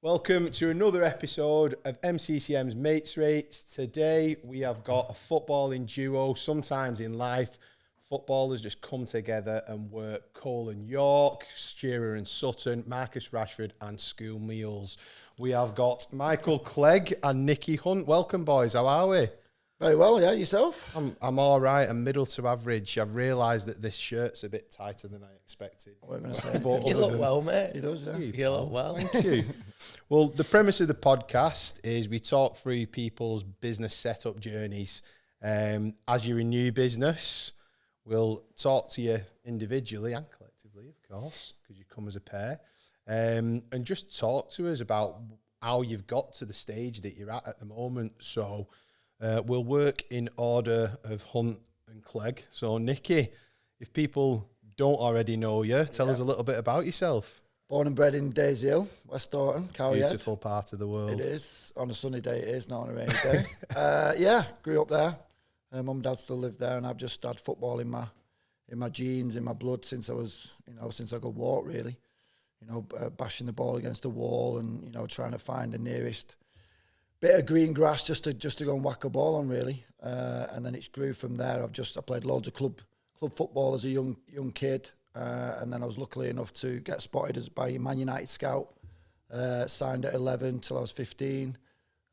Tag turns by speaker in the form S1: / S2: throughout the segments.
S1: Welcome to another episode of MCCM's Mates Rates. Today we have got a footballing duo. Sometimes in life, footballers just come together and work. Cole and York, Shearer and Sutton, Marcus Rashford and school meals. We have got Michael Clegg and Nicky Hunt. Welcome, boys. How are we?
S2: Very well, yeah. Yourself?
S1: I'm all right. I'm middle to average. I've realised that this shirt's a bit tighter than I expected.
S2: What am I going to say?
S3: You look well, mate.
S2: He does, yeah.
S3: You look well.
S1: Thank you. Well, the premise of the podcast is we talk through people's business setup journeys. As you're a new business, we'll talk to you individually and collectively, of course, because you come as a pair. And just talk to us about how you've got to the stage that you're at the moment. So we'll work in order of Hunt and Clegg. So, Nicky, if people don't already know you, tell us a little bit about yourself.
S2: Born and bred in Daisy Hill, West Dorton, Cowiehead.
S1: Beautiful part of the world.
S2: It is. On a sunny day it is, not on a rainy day. Grew up there. Mum and dad still live there, and I've just had football in my genes, in my blood since I was, since I could walk, really. Bashing the ball against the wall and, trying to find the nearest bit of green grass just to go and whack a ball on, really. And then it's grew from there. I played loads of club football as a young kid. And then I was lucky enough to get spotted by a Man United scout. Signed at 11 till I was 15.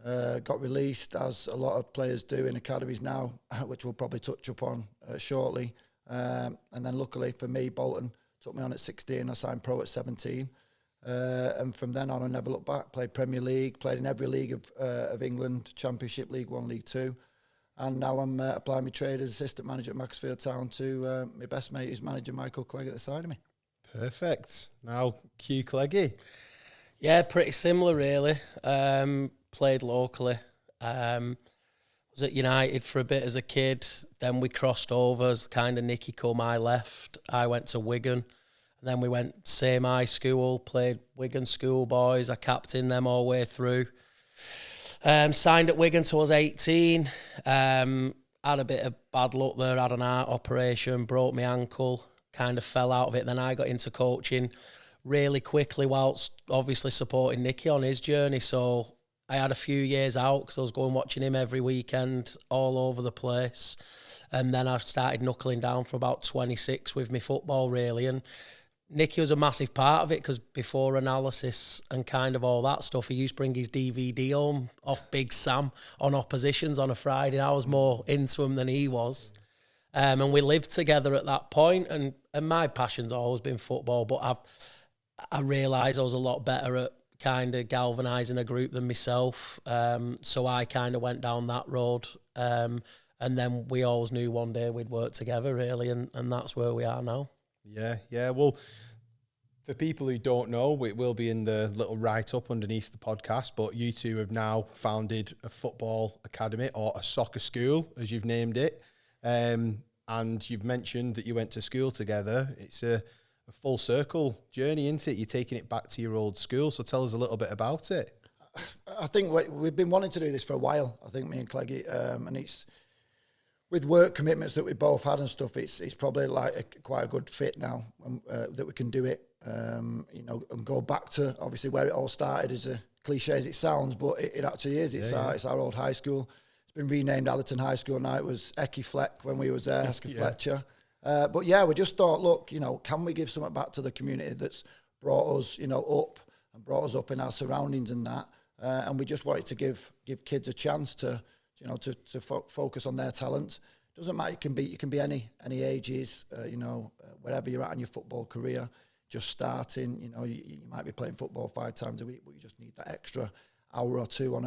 S2: Got released, as a lot of players do in academies now, which we'll probably touch upon shortly. And then luckily for me, Bolton took me on at 16. I signed pro at 17. And from then on, I never looked back. Played Premier League, played in every league of England, Championship, League 1, League 2. And now I'm applying my trade as assistant manager at Macclesfield Town to my best mate, who's manager Michael Clegg, at the side of me.
S1: Perfect. Now, Q Cleggy.
S3: Yeah, pretty similar, really. Played locally. Was at United for a bit as a kid. Then we crossed over as kind of Nicky come, I left. I went to Wigan. And then we went same high school, played Wigan schoolboys. I captained them all the way through. Signed at Wigan till I was 18. Had a bit of bad luck there, had an heart operation, broke my ankle, kind of fell out of it. Then I got into coaching really quickly whilst obviously supporting Nicky on his journey. So I had a few years out because I was going watching him every weekend all over the place. And then I started knuckling down from about 26 with my football, really. And Nicky was a massive part of it because before analysis and kind of all that stuff, he used to bring his DVD home off Big Sam on oppositions on a Friday. I was more into him than he was. And we lived together at that point, and my passion's always been football, but I realised I was a lot better at kind of galvanising a group than myself. So I kind of went down that road. And then we always knew one day we'd work together, really, and that's where we are now.
S1: Yeah. Well, for people who don't know, it will be in the little write-up underneath the podcast, but you two have now founded a football academy, or a soccer school, as you've named it. And you've mentioned that you went to school together. It's a full circle journey, isn't it? You're taking it back to your old school. So tell us a little bit about it.
S2: I think we've been wanting to do this for a while, I think, me and Cleggy, and it's with work commitments that we both had and stuff, it's probably like quite a good fit now that we can do it, and go back to obviously where it all started, as a cliche as it sounds, but it actually is. It's our old high school. It's been renamed Allerton High School now. It was Ecky Fleck when we was there, Ecky Fletcher. But yeah, we just thought, look, can we give something back to the community that's brought us, up and brought us up in our surroundings and that, and we just wanted to give kids a chance to focus on their talent. Doesn't matter. You can be any ages. Wherever you're at in your football career, just starting. You might be playing football 5 times a week, but you just need that extra hour or two on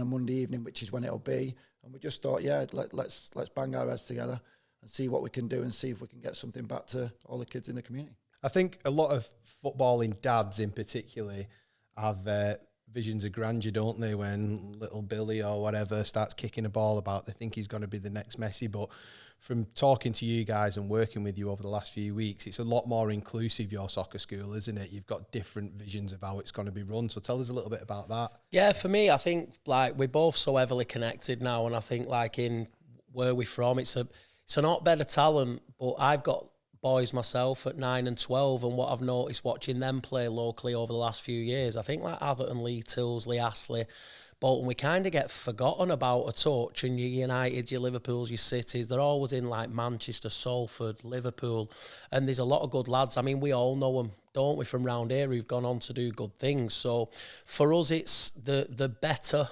S2: a Monday evening, which is when it'll be. And we just thought, let's bang our heads together and see what we can do and see if we can get something back to all the kids in the community.
S1: I think a lot of footballing dads, in particular, have visions of grandeur, don't they, when little Billy or whatever starts kicking a ball about. They think he's going to be the next Messi. But from talking to you guys and working with you over the last few weeks, it's a lot more inclusive, your soccer school, isn't it? You've got different visions of how it's going to be run. So tell us a little bit about that.
S3: Yeah, for me, I think we're both so heavily connected now, and I think in where we're from, it's an hotbed of talent, but I've got boys myself at 9 and 12, and what I've noticed watching them play locally over the last few years, I think like Atherton, Lee Tills, Lee Astley, Bolton, we kind of get forgotten about a touch, and your United, your Liverpools, your Cities, they're always in like Manchester, Salford, Liverpool, and there's a lot of good lads. I mean, we all know them, don't we, from round here who've gone on to do good things. So for us, it's the better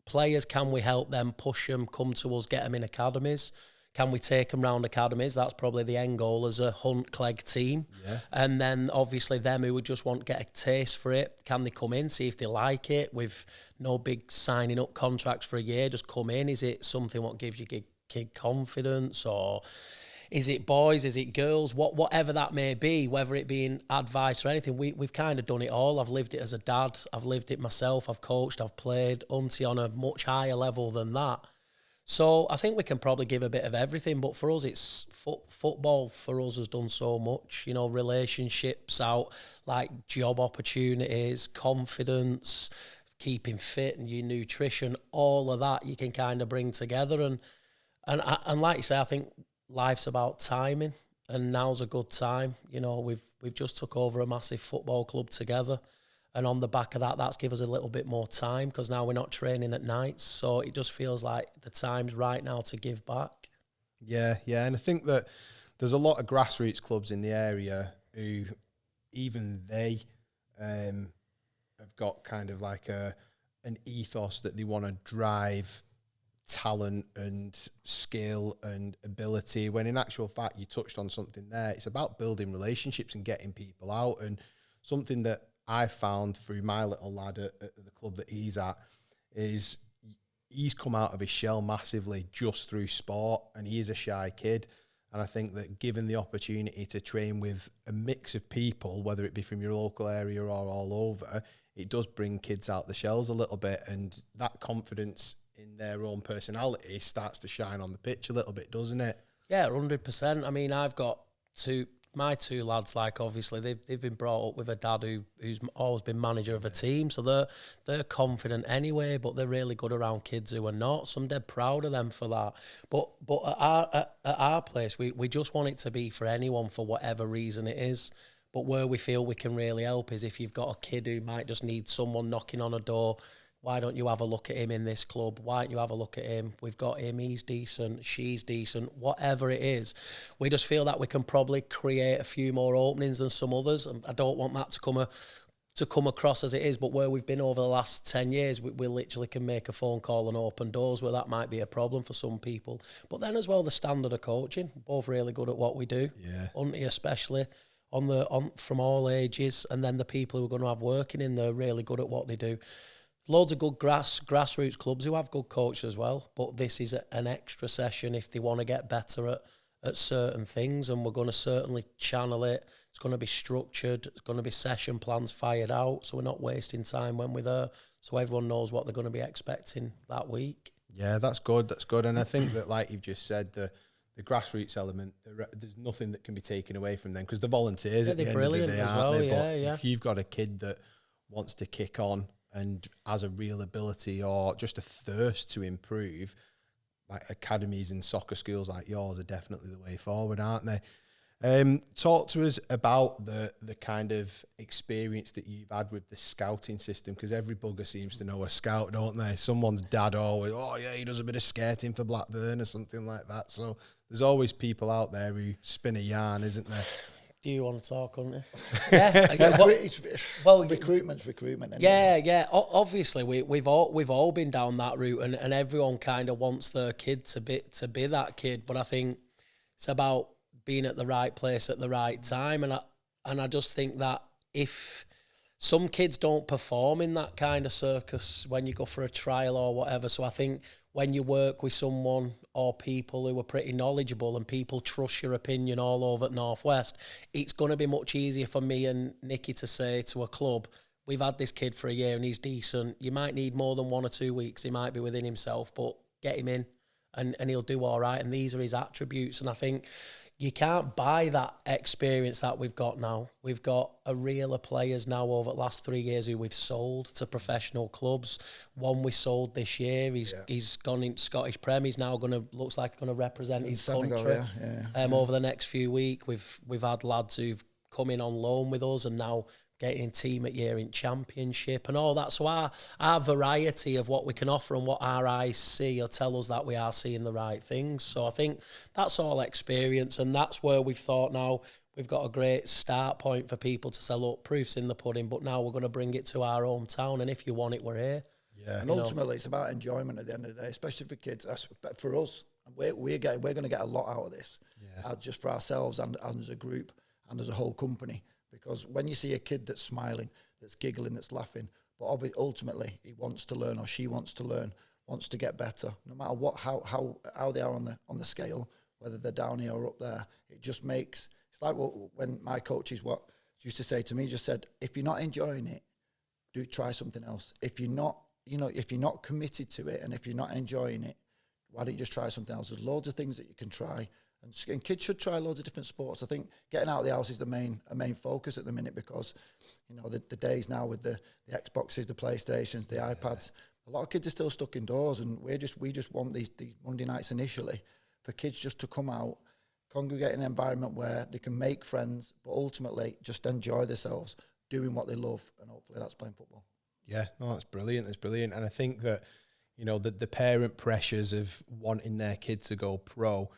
S3: players. Can we help them, push them, come to us, get them in academies? Can we take them round academies? That's probably the end goal as a Hunt Clegg team.
S1: Yeah.
S3: And then obviously them who would just want to get a taste for it, can they come in, see if they like it, with no big signing up contracts for a year, just come in? Is it something what gives you kid confidence, or is it boys, is it girls, whatever that may be, whether it being advice or anything? We've kind of done it all. I've lived it as a dad, I've lived it myself, I've coached, I've played Hunty on a much higher level than that. So I think we can probably give a bit of everything, but for us, it's football. For us, has done so much. You know, relationships out, like job opportunities, confidence, keeping fit, and your nutrition. All of that you can kind of bring together, and like you say, I think life's about timing, and now's a good time. You know, we've just took over a massive football club together. And on the back of that, that's given us a little bit more time, because now we're not training at nights. So it just feels like the time's right now to give back.
S1: Yeah. And I think that there's a lot of grassroots clubs in the area who even they have got kind of like an ethos that they want to drive talent and skill and ability, when in actual fact, you touched on something there. It's about building relationships and getting people out. And something that I found through my little lad at the club that he's at is he's come out of his shell massively just through sport, and he is a shy kid. And I think that given the opportunity to train with a mix of people, whether it be from your local area or all over, it does bring kids out the shells a little bit, and that confidence in their own personality starts to shine on the pitch a little bit, doesn't it?
S3: Yeah, 100%. I mean, I've got my two lads, like obviously they've been brought up with a dad who's always been manager of a team, so they're confident anyway, but they're really good around kids who are not. So I'm dead proud of them for that. But at our place, we just want it to be for anyone for whatever reason it is. But where we feel we can really help is if you've got a kid who might just need someone knocking on a door. Why don't you have a look at him in this club? Why don't you have a look at him? We've got him, he's decent, she's decent, whatever it is. We just feel that we can probably create a few more openings than some others. And I don't want that to come across as it is, but where we've been over the last 10 years, we literally can make a phone call and open doors, where that might be a problem for some people. But then as well, the standard of coaching, both really good at what we do.
S1: Yeah.
S3: Hunty especially, from all ages, and then the people who are going to have working in there really good at what they do. Loads of good grassroots clubs who have good coaches as well, but this is an extra session if they want to get better at certain things, and we're going to certainly channel it. It's going to be structured. It's going to be session plans fired out, so we're not wasting time when we're there, so everyone knows what they're going to be expecting that week.
S1: Yeah, that's good. And I think that, like you've just said, the grassroots element, there's nothing that can be taken away from them, because the volunteers at the end of the day, aren't they? But if you've got a kid that wants to kick on and has a real ability or just a thirst to improve, like academies and soccer schools like yours are definitely the way forward, aren't they? Talk to us about the kind of experience that you've had with the scouting system, because every bugger seems to know a scout, don't they? Someone's dad always, oh yeah, he does a bit of skating for Blackburn or something like that. So there's always people out there who spin a yarn, isn't there?
S3: Do you want to talk on it?
S2: Recruitment's recruitment.
S3: Anyway. Yeah. Obviously, we've all been down that route, and everyone kind of wants their kid to be that kid. But I think it's about being at the right place at the right time, and I just think that if some kids don't perform in that kind of circus when you go for a trial or whatever, so I think when you work with someone or people who are pretty knowledgeable and people trust your opinion all over at Northwest, it's going to be much easier for me and Nicky to say to a club, we've had this kid for a year and he's decent. You might need more than 1 or 2 weeks. He might be within himself, but get him in and he'll do all right. And these are his attributes. And I think, you can't buy that experience that we've got now. We've got a reel of players now over the last 3 years who we've sold to professional clubs. One we sold this year. He's gone into Scottish Prem. He's now looks like going to represent his country over the next few weeks. We've had lads who've come in on loan with us and now getting team at year in Championship and all that. So our variety of what we can offer and what our eyes see will tell us that we are seeing the right things. So I think that's all experience, and that's where we've thought now we've got a great start point for people to say, look, proof's in the pudding, but now we're going to bring it to our hometown, and if you want it, we're here.
S2: Yeah. And ultimately, it's about enjoyment at the end of the day, especially for kids. For us, we're going to get a lot out of this, just for ourselves and as a group and as a whole company. Because when you see a kid that's smiling, that's giggling, that's laughing, but ultimately he wants to learn, or she wants to learn, wants to get better, no matter what, how they are on the scale, whether they're down here or up there, it just makes. It's like when my coaches used to say to me, just said, if you're not enjoying it, do try something else. If you're not, if you're not committed to it, and if you're not enjoying it, why don't you just try something else? There's loads of things that you can try. And kids should try loads of different sports. I think getting out of the house is a main focus at the minute, because the days now with the Xboxes, the PlayStations, the iPads, a lot of kids are still stuck indoors, and we just want these Monday nights initially for kids just to come out, congregate in an environment where they can make friends, but ultimately just enjoy themselves doing what they love, and hopefully that's playing football.
S1: Yeah, no, that's brilliant. That's brilliant. And I think that the parent pressures of wanting their kid to go pro.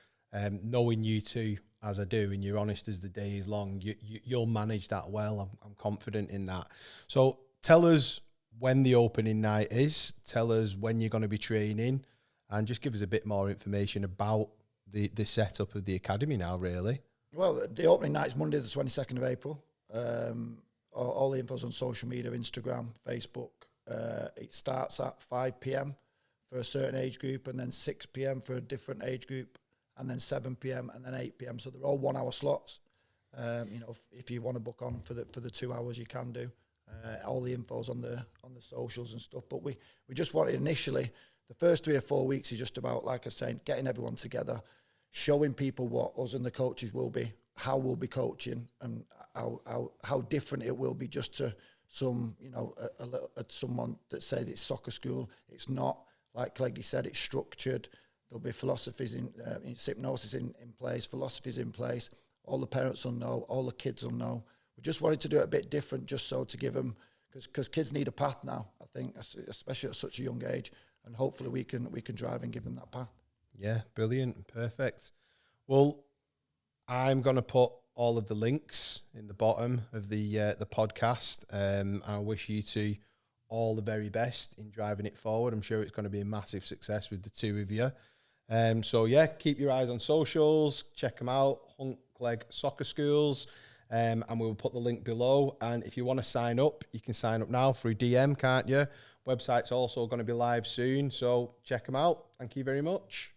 S1: Knowing you two as I do, and you're honest as the day is long, you'll manage that well. I'm confident in that. So tell us when the opening night is. Tell us when you're going to be training, and just give us a bit more information about the setup of the academy now, really.
S2: Well, the opening night is Monday the 22nd of April. All the info's on social media, Instagram, Facebook. It starts at 5 p.m. for a certain age group, and then 6 p.m. for a different age group, and then 7 p.m. and then 8 p.m. So they're all 1 hour slots. If you want to book on for the 2 hours, you can do. All the info's on the socials and stuff. But we just wanted initially, the first 3 or 4 weeks is just about, like I was saying, getting everyone together, showing people what us and the coaches will be, how we'll be coaching, and how different it will be just to someone that said it's soccer school. It's not. Like Cleggy said, it's structured. There'll be philosophies in hypnosis in place, philosophies in place. All the parents will know, all the kids will know. We just wanted to do it a bit different, just so to give them, because kids need a path now, I think, especially at such a young age, and hopefully we can drive and give them that path.
S1: Yeah, brilliant, perfect. Well, I'm going to put all of the links in the bottom of the podcast. I wish you two all the very best in driving it forward. I'm sure it's going to be a massive success with the two of you. So yeah, keep your eyes on socials, check them out, Hunt Clegg Soccer Schools, and we'll put the link below. And if you want to sign up, you can sign up now through DM, can't you? Website's also going to be live soon, so check them out. Thank you very much.